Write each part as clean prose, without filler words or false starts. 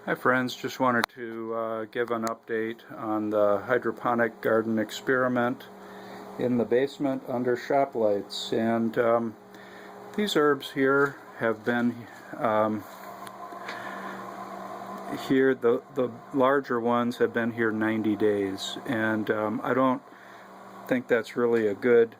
Hi friends, just wanted to give an update on the hydroponic garden experiment in the basement under shop lights. And these herbs here have been here, the larger ones have been here 90 days. And I don't think that's really a good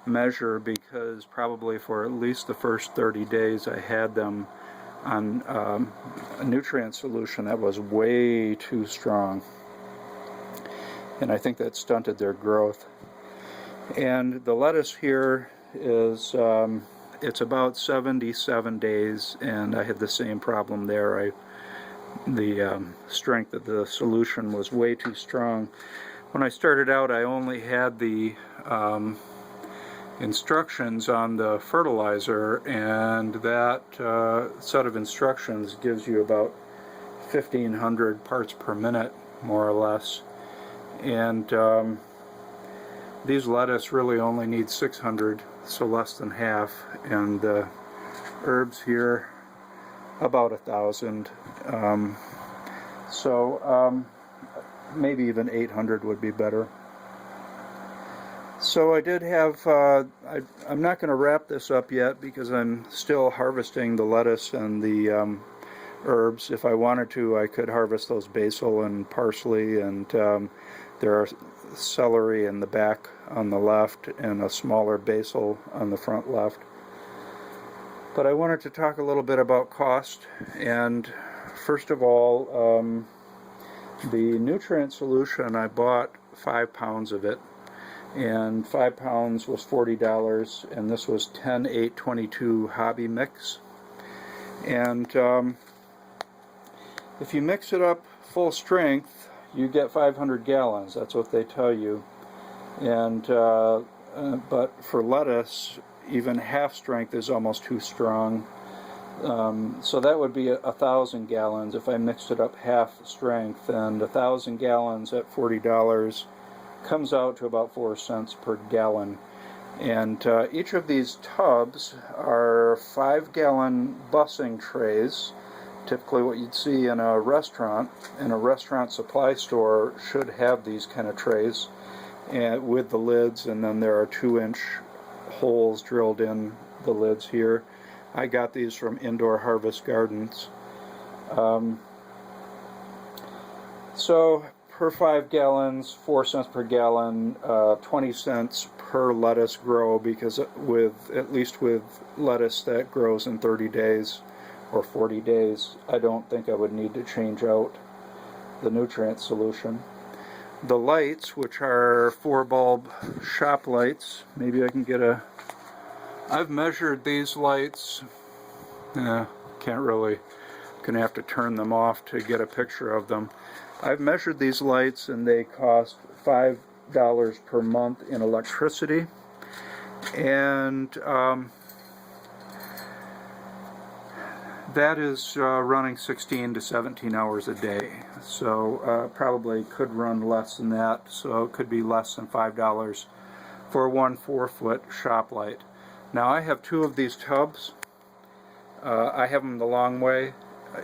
measure because probably for at least the first 30 days I had them on a nutrient solution that was way too strong, and I think that stunted their growth. And the lettuce here is it's about 77 days, and I had the same problem there. The strength of the solution was way too strong. When I started out, I only had the instructions on the fertilizer, and that set of instructions gives you about 1,500 parts per minute, more or less. And these lettuce really only need 600, so less than half, and the herbs here about 1,000. Maybe even 800 would be better. So I did have, I'm not going to wrap this up yet because I'm still harvesting the lettuce and the herbs. If I wanted to, I could harvest those basil and parsley, and there are celery in the back on the left and a smaller basil on the front left. But I wanted to talk a little bit about cost. And first of all, the nutrient solution, I bought 5 pounds of it. And 5 pounds was $40, and this was 10-8-22 hobby mix. And if you mix it up full strength, you get 500 gallons. That's what they tell you. And but for lettuce, even half strength is almost too strong. So that would be 1,000 gallons if I mixed it up half strength, and 1,000 gallons at $40 comes out to about 4 cents per gallon. And each of these tubs are 5-gallon bussing trays, typically what you'd see in a restaurant. And a restaurant supply store should have these kind of trays with the lids, and then there are 2-inch holes drilled in the lids here. I got these from Indoor Harvest Gardens. So per 5 gallons, 4 cents per gallon, 20 cents per lettuce grow, because at least with lettuce that grows in 30 days or 40 days, I don't think I would need to change out the nutrient solution. The lights, which are 4-bulb shop lights, maybe I can get I've measured these lights. Can't really, gonna have to turn them off to get a picture of them. I've measured these lights, and they cost $5 per month in electricity, and that is running 16 to 17 hours a day. So probably could run less than that, so it could be less than $5 for one 4-foot shop light. Now I have 2 of these tubs. I have them the long way.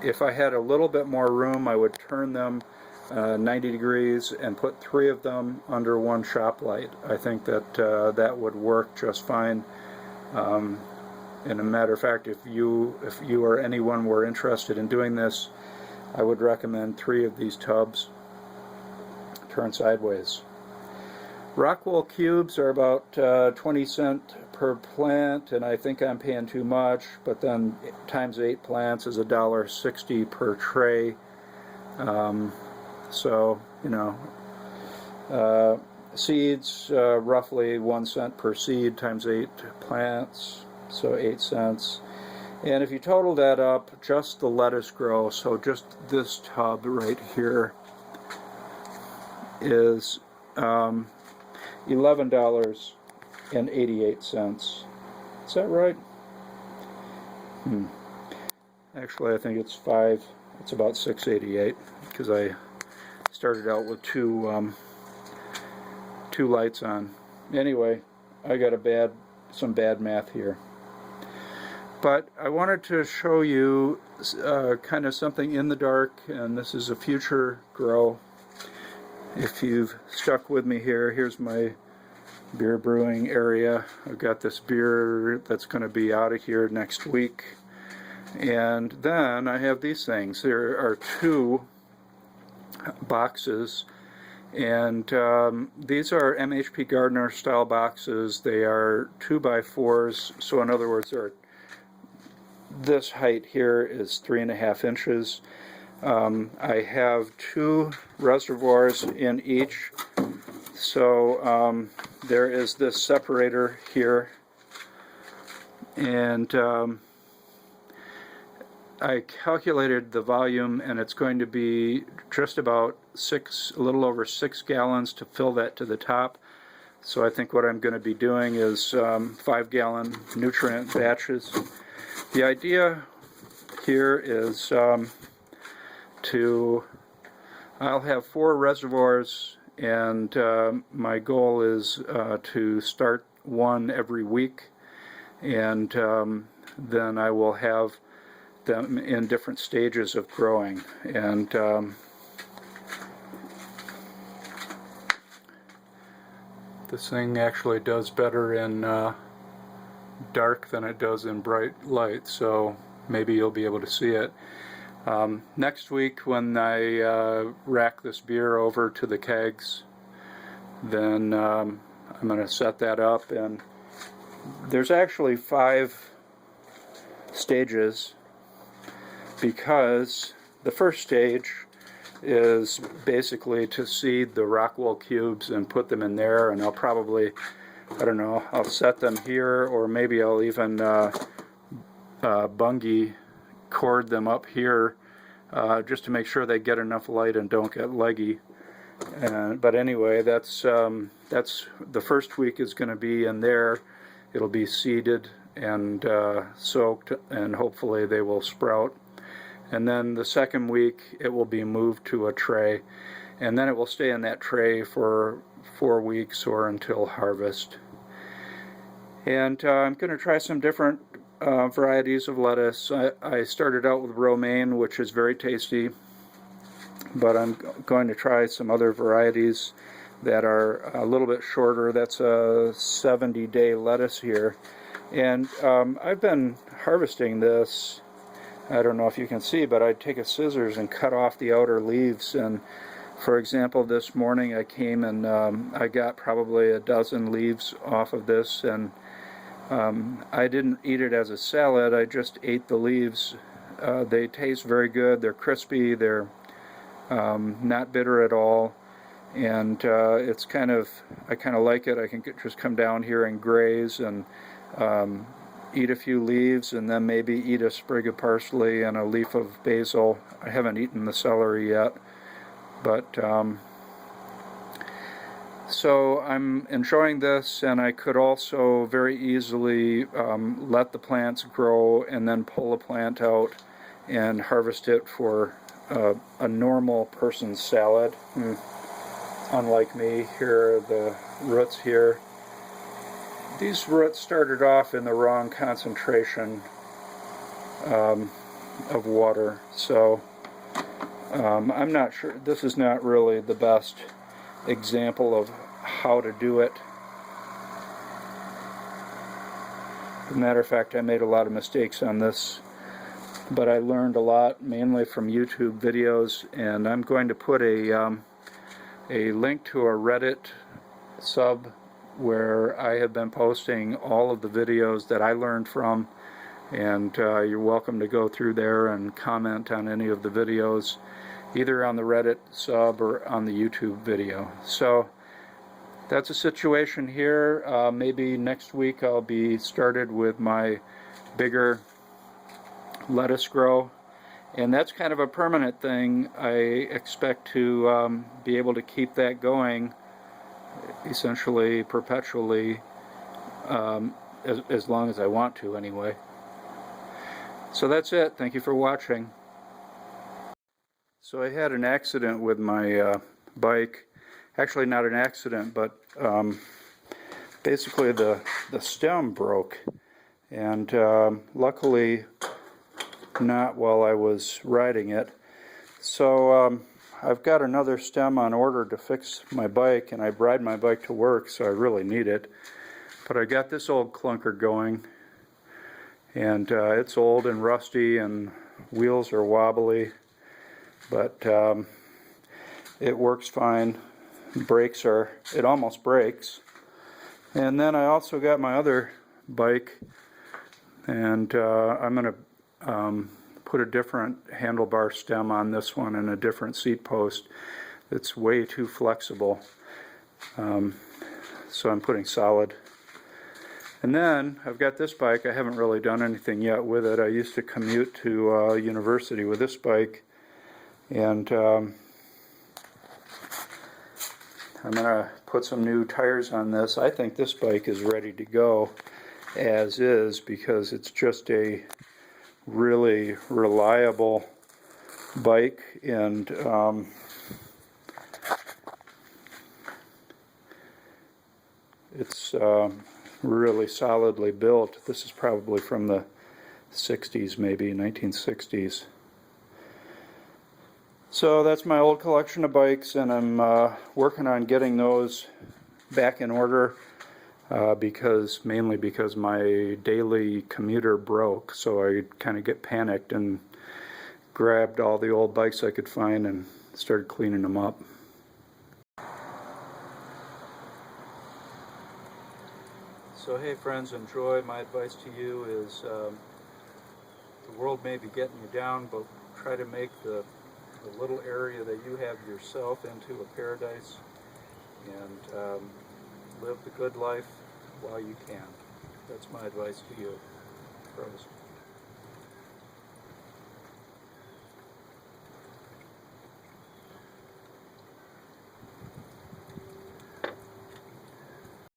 If I had a little bit more room, I would turn them 90 degrees and put 3 of them under one shop light. I think that that would work just fine. And a matter of fact, if you or anyone were interested in doing this, I would recommend 3 of these tubs turned sideways. Rockwool cubes are about 20 cents per plant, and I think I'm paying too much, but then times 8 plants is $1.60 per tray. So, you know, seeds, roughly 1 cent per seed times 8 plants, so 8 cents. And if you total that up, just the lettuce grow, so just this tub right here is $11.88. Is that right? Actually, I think it's 5. It's about $6.88 because I started out with two lights on. Anyway, I got some bad math here. But I wanted to show you kind of something in the dark, and this is a future grow. If you've stuck with me here, here's my beer brewing area. I've got this beer that's going to be out of here next week. And then I have these things. There are 2 boxes, and these are MHP Gardener style boxes. They are 2x4s, so in other words, this height here is 3.5 inches. I have 2 reservoirs in each, so there is this separator here, and I calculated the volume, and it's going to be just about a little over 6 gallons to fill that to the top. So I think what I'm going to be doing is 5-gallon nutrient batches. The idea here is I'll have 4 reservoirs, and my goal is to start 1 every week, and then I will have them in different stages of growing. And this thing actually does better in dark than it does in bright light, so maybe you'll be able to see it. Next week, when I rack this beer over to the kegs, then I'm going to set that up, and there's actually 5 stages, because the first stage is basically to seed the Rockwell cubes and put them in there, and I'll probably, I don't know, I'll set them here, or maybe I'll even bungee cord them up here just to make sure they get enough light and don't get leggy. But anyway, that's the first week is going to be in there. It'll be seeded and soaked, and hopefully they will sprout. And then the second week it will be moved to a tray, and then it will stay in that tray for 4 weeks or until harvest. And I'm going to try some different varieties of lettuce. I started out with romaine, which is very tasty, but I'm going to try some other varieties that are a little bit shorter. That's a 70-day lettuce here, and I've been harvesting this. I don't know if you can see, but I'd take a scissors and cut off the outer leaves. And for example, this morning I came and I got probably a dozen leaves off of this, and I didn't eat it as a salad. I just ate the leaves. They taste very good. They're crispy. They're not bitter at all, and it's kind of, I kind of like it. I can just come down here and graze and eat a few leaves, and then maybe eat a sprig of parsley and a leaf of basil. I haven't eaten the celery yet, but so I'm enjoying this, and I could also very easily let the plants grow and then pull a plant out and harvest it for a normal person's salad. Unlike me, here are the roots here. These roots started off in the wrong concentration of water, so I'm not sure. This is not really the best example of how to do it. As a matter of fact, I made a lot of mistakes on this, but I learned a lot, mainly from YouTube videos, and I'm going to put a link to a Reddit sub where I have been posting all of the videos that I learned from, and you're welcome to go through there and comment on any of the videos, either on the Reddit sub or on the YouTube video. So that's a situation here. Maybe next week I'll be started with my bigger lettuce grow, and that's kind of a permanent thing. I expect to be able to keep that going essentially perpetually, as long as I want to anyway. So that's it. Thank you for watching. So I had an accident with my bike. Actually not an accident, but basically the stem broke, and luckily not while I was riding it. So I've got another stem on order to fix my bike, and I ride my bike to work, so I really need it. But I got this old clunker going, and it's old and rusty and wheels are wobbly, but it works fine. It almost breaks. And then I also got my other bike, and I'm going to put a different handlebar stem on this one and a different seat post. It's way too flexible, so I'm putting solid. And then I've got this bike. I haven't really done anything yet with it. I used to commute to university with this bike, and I'm going to put some new tires on this. I think this bike is ready to go as is, because it's just a really reliable bike, and it's really solidly built. This is probably from the 60s, maybe 1960s. So that's my old collection of bikes, and I'm working on getting those back in order, mainly because my daily commuter broke. So I kind of get panicked and grabbed all the old bikes I could find and started cleaning them up. So hey friends, enjoy. My advice to you is the world may be getting you down, but try to make the little area that you have yourself into a paradise, and live the good life while you can. That's my advice to you, pros.